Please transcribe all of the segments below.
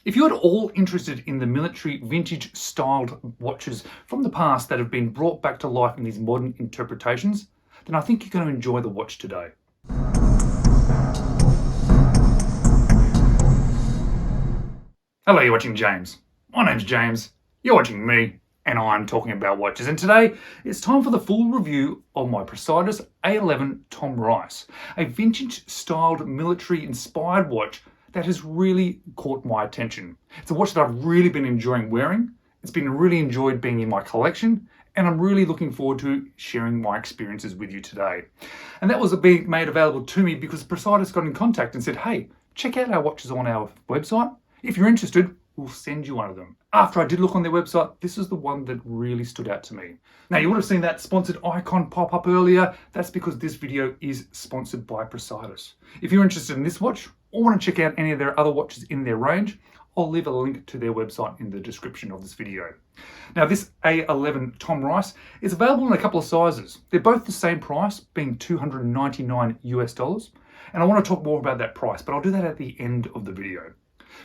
If you're at all interested in the military vintage styled watches from the past that have been brought back to life in these modern interpretations, then I think you're going to enjoy the watch today. Hello, you're watching James. My name's James, you're watching me, and I'm talking about watches. And today, it's time for the full review of my Praesidus A-11 Tom Rice, a vintage styled military inspired watch that has really caught my attention. It's a watch that I've really been enjoying wearing. It's been really enjoyed being in my collection, and I'm really looking forward to sharing my experiences with you today. And that was being made available to me because Praesidus got in contact and said, hey, check out our watches on our website. If you're interested, we'll send you one of them. After I did look on their website, this is the one that really stood out to me. Now, you would have seen that sponsored icon pop up earlier. That's because this video is sponsored by Praesidus. If you're interested in this watch or want to check out any of their other watches in their range, I'll leave a link to their website in the description of this video. Now, this A-11 Tom Rice is available in a couple of sizes. They're both the same price, being $299 US. And I want to talk more about that price, but I'll do that at the end of the video.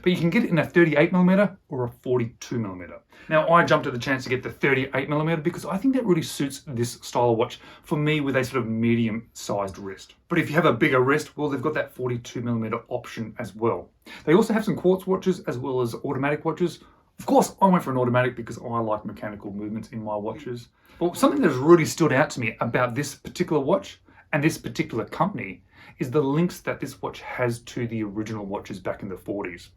But you can get it in a 38mm or a 42mm. Now, I jumped at the chance to get the 38mm because I think that really suits this style of watch for me with a sort of medium-sized wrist. But if you have a bigger wrist, well, they've got that 42mm option as well. They also have some quartz watches as well as automatic watches. Of course, I went for an automatic because I like mechanical movements in my watches. But something that has really stood out to me about this particular watch and this particular company is the links that this watch has to the original watches back in the 40s.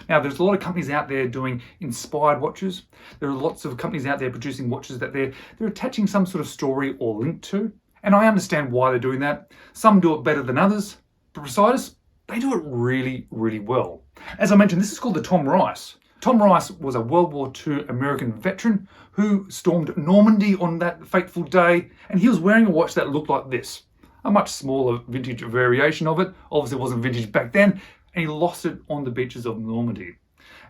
Now, there's a lot of companies out there doing inspired watches. There are lots of companies out there producing watches that they're attaching some sort of story or link to. And I understand why they're doing that. Some do it better than others. But Praesidus, they do it really, really well. As I mentioned, this is called the Tom Rice. Tom Rice was a World War II American veteran who stormed Normandy on that fateful day. And he was wearing a watch that looked like this. A much smaller vintage variation of it. Obviously it wasn't vintage back then, and he lost it on the beaches of Normandy.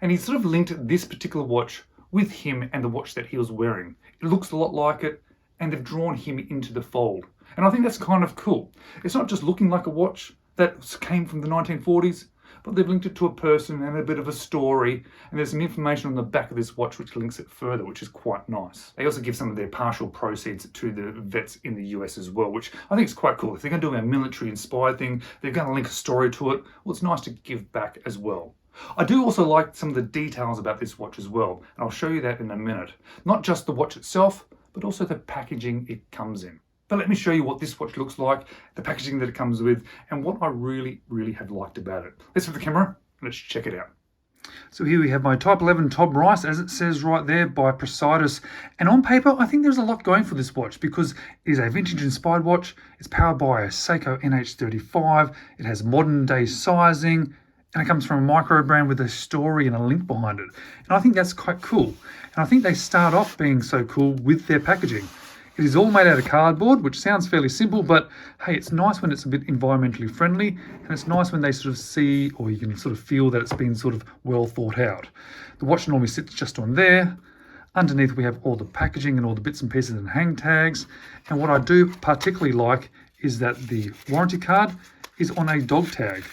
And he sort of linked this particular watch with him and the watch that he was wearing. It looks a lot like it, and they've drawn him into the fold. And I think that's kind of cool. It's not just looking like a watch that came from the 1940s, but they've linked it to a person and a bit of a story, and there's some information on the back of this watch which links it further, which is quite nice. They also give some of their partial proceeds to the vets in the US as well, which I think is quite cool. If they're going to do a military inspired thing, they're going to link a story to it, well, it's nice to give back as well. I do also like some of the details about this watch as well, and I'll show you that in a minute. Not just the watch itself, but also the packaging it comes in. But let me show you what this watch looks like, the packaging that it comes with, and what I really, really have liked about it. Let's have the camera, let's check it out. So here we have my Type 11 Tom Rice, as it says right there, by Praesidus. And on paper, I think there's a lot going for this watch because it is a vintage inspired watch. It's powered by a Seiko NH35. It has modern day sizing, and it comes from a micro brand with a story and a link behind it. And I think that's quite cool. And I think they start off being so cool with their packaging. It is all made out of cardboard, which sounds fairly simple, but hey, it's nice when it's a bit environmentally friendly, and it's nice when they sort of see, or you can sort of feel that it's been sort of well thought out. The watch normally sits just on there. Underneath we have all the packaging and all the bits and pieces and hang tags. And what I do particularly like is that the warranty card is on a dog tag.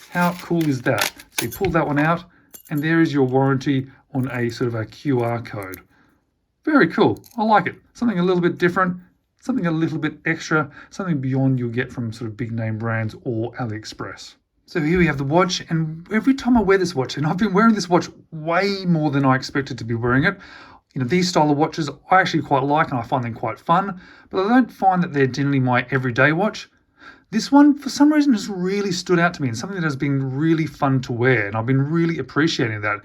How cool is that? So you pull that one out, and there is your warranty on a sort of a QR code. Very cool. I like it. Something a little bit different, something a little bit extra, something beyond you'll get from sort of big name brands or Aliexpress. So here we have the watch, and every time I wear this watch, and I've been wearing this watch way more than I expected to be wearing it. You know, these style of watches I actually quite like and I find them quite fun, but I don't find that they're generally my everyday watch. This one, for some reason, has really stood out to me and something that has been really fun to wear, and I've been really appreciating that.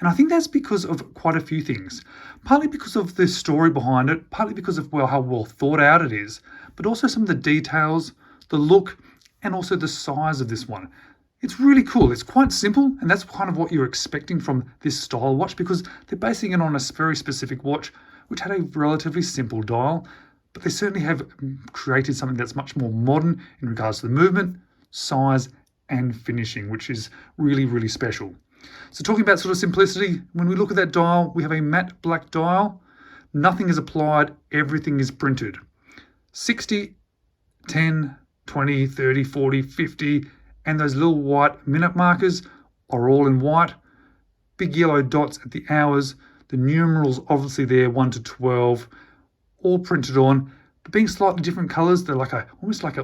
And I think that's because of quite a few things. Partly because of the story behind it, partly because of how well thought out it is, but also some of the details, the look, and also the size of this one. It's really cool. It's quite simple, and that's kind of what you're expecting from this style watch because they're basing it on a very specific watch, which had a relatively simple dial, but they certainly have created something that's much more modern in regards to the movement, size, and finishing, which is really, really special. So talking about sort of simplicity, when we look at that dial, we have a matte black dial. Nothing is applied, everything is printed. 60, 10, 20, 30, 40, 50, and those little white minute markers are all in white. big yellow dots at the hours, the numerals obviously there, 1 to 12, all printed on, but being slightly different colours. They're like almost like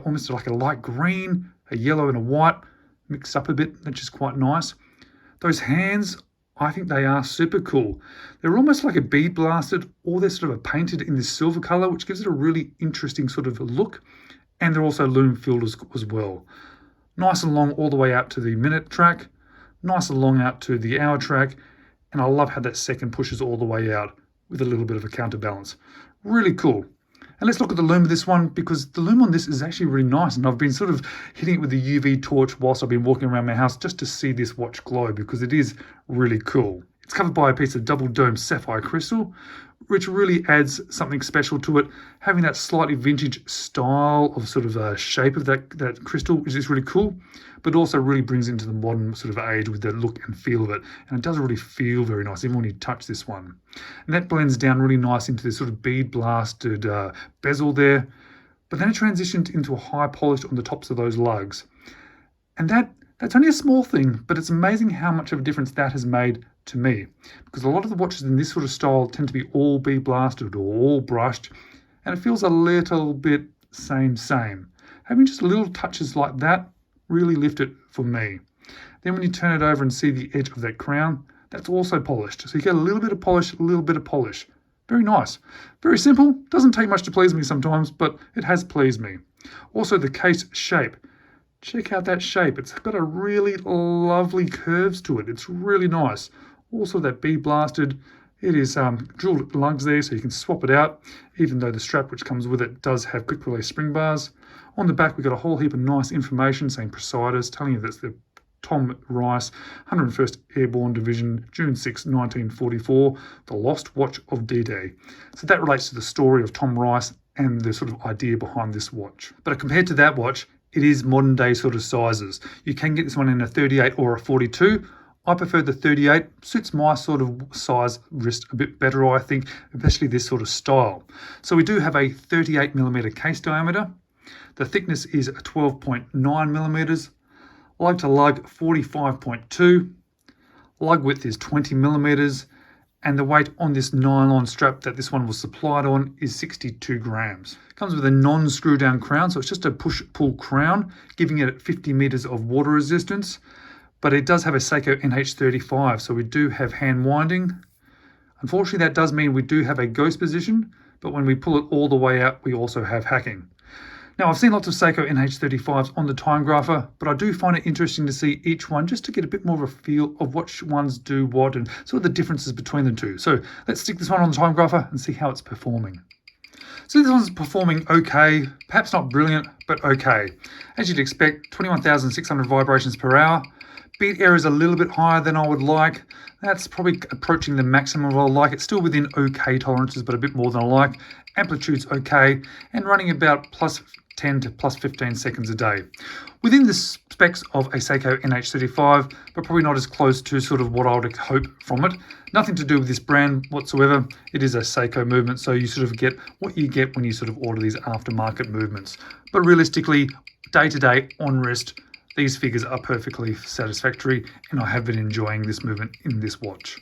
a light green, a yellow and a white mixed up a bit, which is quite nice. Those hands, I think they are super cool. They're almost like a bead blasted, or they're sort of painted in this silver colour, which gives it a really interesting sort of look. And they're also Lume filled as well. Nice and long all the way out to the minute track, nice and long out to the hour track, and I love how that second pushes all the way out with a little bit of a counterbalance. Really cool. And let's look at the lume of this one, because the lume on this is actually really nice, and I've been sort of hitting it with the UV torch whilst I've been walking around my house just to see this watch glow, because it is really cool. It's covered by a piece of double dome sapphire crystal, which really adds something special to it, having that slightly vintage style of sort of shape of that crystal, which is really cool, but also really brings into the modern sort of age with the look and feel of it. And it does really feel very nice, even when you touch this one. And that blends down really nice into this sort of bead blasted bezel there, but then it transitioned into a high polish on the tops of those lugs. And that's only a small thing, but it's amazing how much of a difference that has made to me, because a lot of the watches in this sort of style tend to be all bead blasted or all brushed, and it feels a little bit same. Having just little touches like that really lift it for me. Then when you turn it over and see the edge of that crown, that's also polished. So you get a little bit of polish, a little bit of polish. Very nice. Very simple. Doesn't take much to please me sometimes, but it has pleased me. Also the case shape. Check out that shape. It's got a really lovely curves to it. It's really nice. Also that bead blasted. It is jeweled lugs there, so you can swap it out, even though the strap which comes with it does have quick release spring bars. On the back, we've got a whole heap of nice information saying Praesidus, telling you that's the Tom Rice, 101st Airborne Division, June 6, 1944, the lost watch of D-Day. So that relates to the story of Tom Rice and the sort of idea behind this watch. But compared to that watch, it is modern day sort of sizes. You can get this one in a 38 or a 42. I prefer the 38, suits my sort of size wrist a bit better, I think, especially this sort of style. So we do have a 38mm case diameter. The thickness is 12.9mm. Lug to lug 45.2. Lug width is 20mm. And the weight on this nylon strap that this one was supplied on is 62 grams. It comes with a non-screw down crown, so it's just a push-pull crown, giving it 50 meters of water resistance. But it does have a Seiko NH35, so we do have hand winding. Unfortunately, that does mean we do have a ghost position, but when we pull it all the way out, we also have hacking. Now, I've seen lots of Seiko NH35s on the time grapher, but I do find it interesting to see each one just to get a bit more of a feel of which ones do what and sort of the differences between the two. So let's stick this one on the time grapher and see how it's performing. So this one's performing okay, perhaps not brilliant, but okay. As you'd expect, 21,600 vibrations per hour. Beat error is a little bit higher than I would like. That's probably approaching the maximum I like. It's still within okay tolerances, but a bit more than I like. Amplitude's okay, and running about plus 10 to plus 15 seconds a day. Within the specs of a Seiko NH35, but probably not as close to sort of what I would hope from it. Nothing to do with this brand whatsoever. It is a Seiko movement, so you sort of get what you get when you sort of order these aftermarket movements. But realistically, day to day on wrist, these figures are perfectly satisfactory, and I have been enjoying this movement in this watch.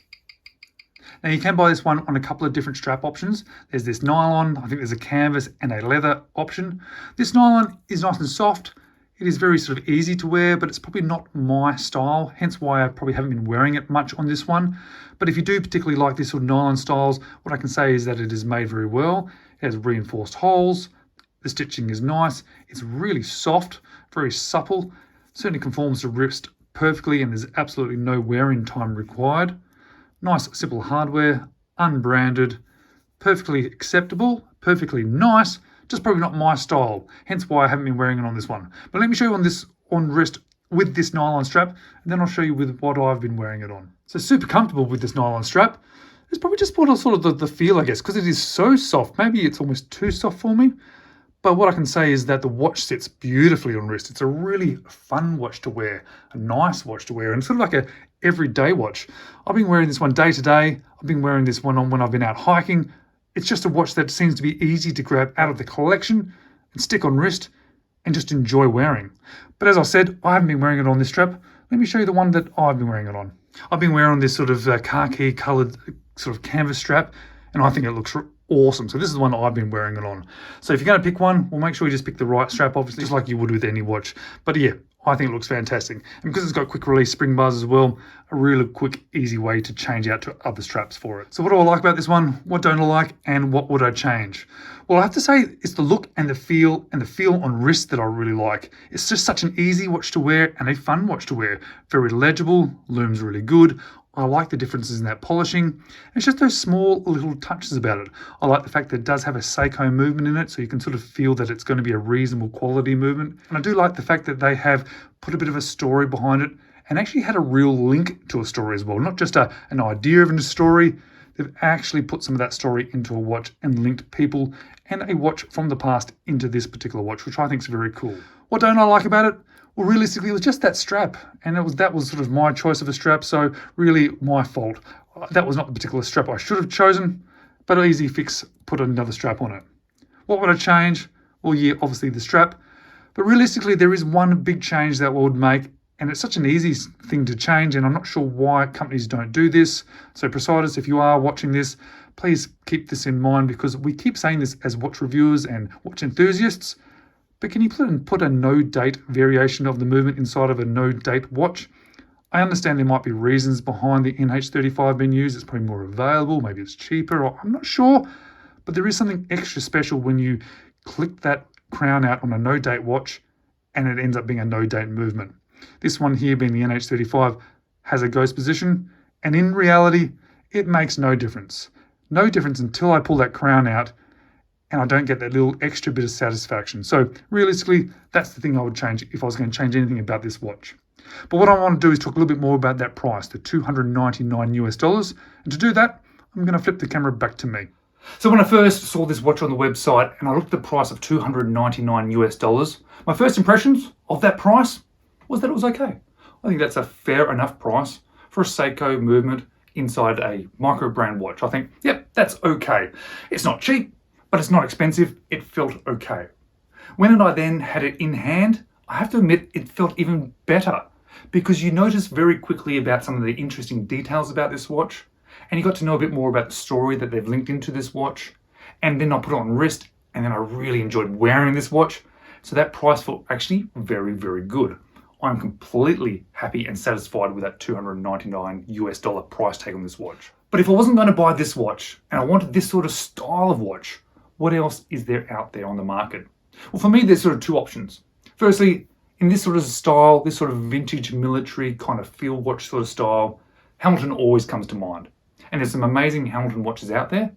Now you can buy this one on a couple of different strap options. There's this nylon, I think there's a canvas and a leather option. This nylon is nice and soft. It is very sort of easy to wear, but it's probably not my style, hence why I probably haven't been wearing it much on this one. But if you do particularly like this sort of nylon styles, what I can say is that it is made very well. It has reinforced holes. The stitching is nice. It's really soft, very supple. Certainly conforms to wrist perfectly, and there's absolutely no wearing time required. Nice, simple hardware, unbranded, perfectly acceptable, perfectly nice, just probably not my style, hence why I haven't been wearing it on this one. But let me show you on wrist with this nylon strap, and then I'll show you with what I've been wearing it on. So super comfortable with this nylon strap. It's probably just what sort of the feel, I guess, because it is so soft. Maybe it's almost too soft for me. But what I can say is that the watch sits beautifully on wrist. It's a really fun watch to wear, a nice watch to wear, and sort of like a everyday watch. I've been wearing this one day to day. I've been wearing this one on when I've been out hiking. It's just a watch that seems to be easy to grab out of the collection and stick on wrist and just enjoy wearing. But as I said, I haven't been wearing it on this strap. Let me show you the one that I've been wearing it on. I've been wearing this sort of khaki coloured sort of canvas strap, and I think it looks awesome. So this is the one that I've been wearing it on. So if you're going to pick one, well, make sure you just pick the right strap, obviously, just like you would with any watch. But yeah, I think it looks fantastic. And because it's got quick release spring bars as well, a really quick, easy way to change out to other straps for it. So what do I like about this one? What don't I like? And what would I change? Well, I have to say it's the look and the feel on wrist that I really like. It's just such an easy watch to wear and a fun watch to wear. Very legible, Lume's really good. I like the differences in that polishing. It's just those small little touches about it. I like the fact that it does have a Seiko movement in it, so you can sort of feel that it's going to be a reasonable quality movement. And I do like the fact that they have put a bit of a story behind it and actually had a real link to a story as well. Not just an idea of a story. They've actually put some of that story into a watch and linked people and a watch from the past into this particular watch, which I think is very cool. What don't I like about it? Well, realistically, it was just that strap, and that was sort of my choice of a strap, so really my fault. That was not the particular strap I should have chosen, but easy fix, put another strap on it. What would I change? Well, yeah, obviously the strap, but realistically, there is one big change that I would make, and it's such an easy thing to change, and I'm not sure why companies don't do this. So Praesidus, if you are watching this, please keep this in mind, because we keep saying this as watch reviewers and watch enthusiasts. But can you put a no-date variation of the movement inside of a no-date watch? I understand there might be reasons behind the NH35 being used. It's probably more available, maybe it's cheaper, or I'm not sure. But there is something extra special when you click that crown out on a no-date watch and it ends up being a no-date movement. This one here, being the NH35, has a ghost position, and in reality, it makes no difference. No difference until I pull that crown out and I don't get that little extra bit of satisfaction. So realistically, that's the thing I would change if I was going to change anything about this watch. But what I want to do is talk a little bit more about that price, the $299 US. And to do that, I'm going to flip the camera back to me. So when I first saw this watch on the website and I looked at the price of $299 US, my first impressions of that price was that it was okay. I think that's a fair enough price for a Seiko movement inside a micro-brand watch. I think, yep, that's okay. It's not cheap, but it's not expensive. It felt okay. When I then had it in hand, I have to admit it felt even better, because you notice very quickly about some of the interesting details about this watch, and you got to know a bit more about the story that they've linked into this watch. And then I put it on wrist, and then I really enjoyed wearing this watch. So that price felt actually very, very good. I'm completely happy and satisfied with that $299 US price tag on this watch. But if I wasn't going to buy this watch and I wanted this sort of style of watch, what else is there out there on the market? Well, for me, there's sort of two options. Firstly, in this sort of style, this sort of vintage military kind of field watch sort of style, Hamilton always comes to mind. And there's some amazing Hamilton watches out there,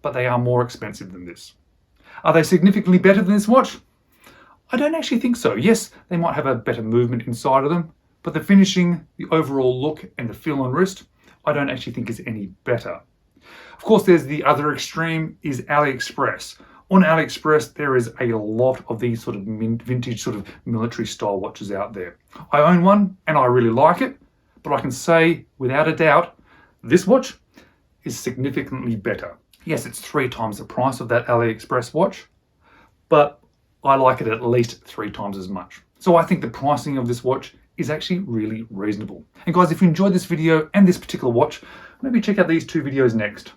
but they are more expensive than this. Are they significantly better than this watch? I don't actually think so. Yes, they might have a better movement inside of them, but the finishing, the overall look, and the feel on wrist, I don't actually think is any better. Of course, there's the other extreme, is Aliexpress. On Aliexpress, there is a lot of these sort of vintage sort of military style watches out there. I own one and I really like it, but I can say without a doubt, this watch is significantly better. Yes, it's 3 times the price of that Aliexpress watch, but I like it at least 3 times as much. So I think the pricing of this watch is actually really reasonable. And guys, if you enjoyed this video and this particular watch, maybe check out these 2 videos next.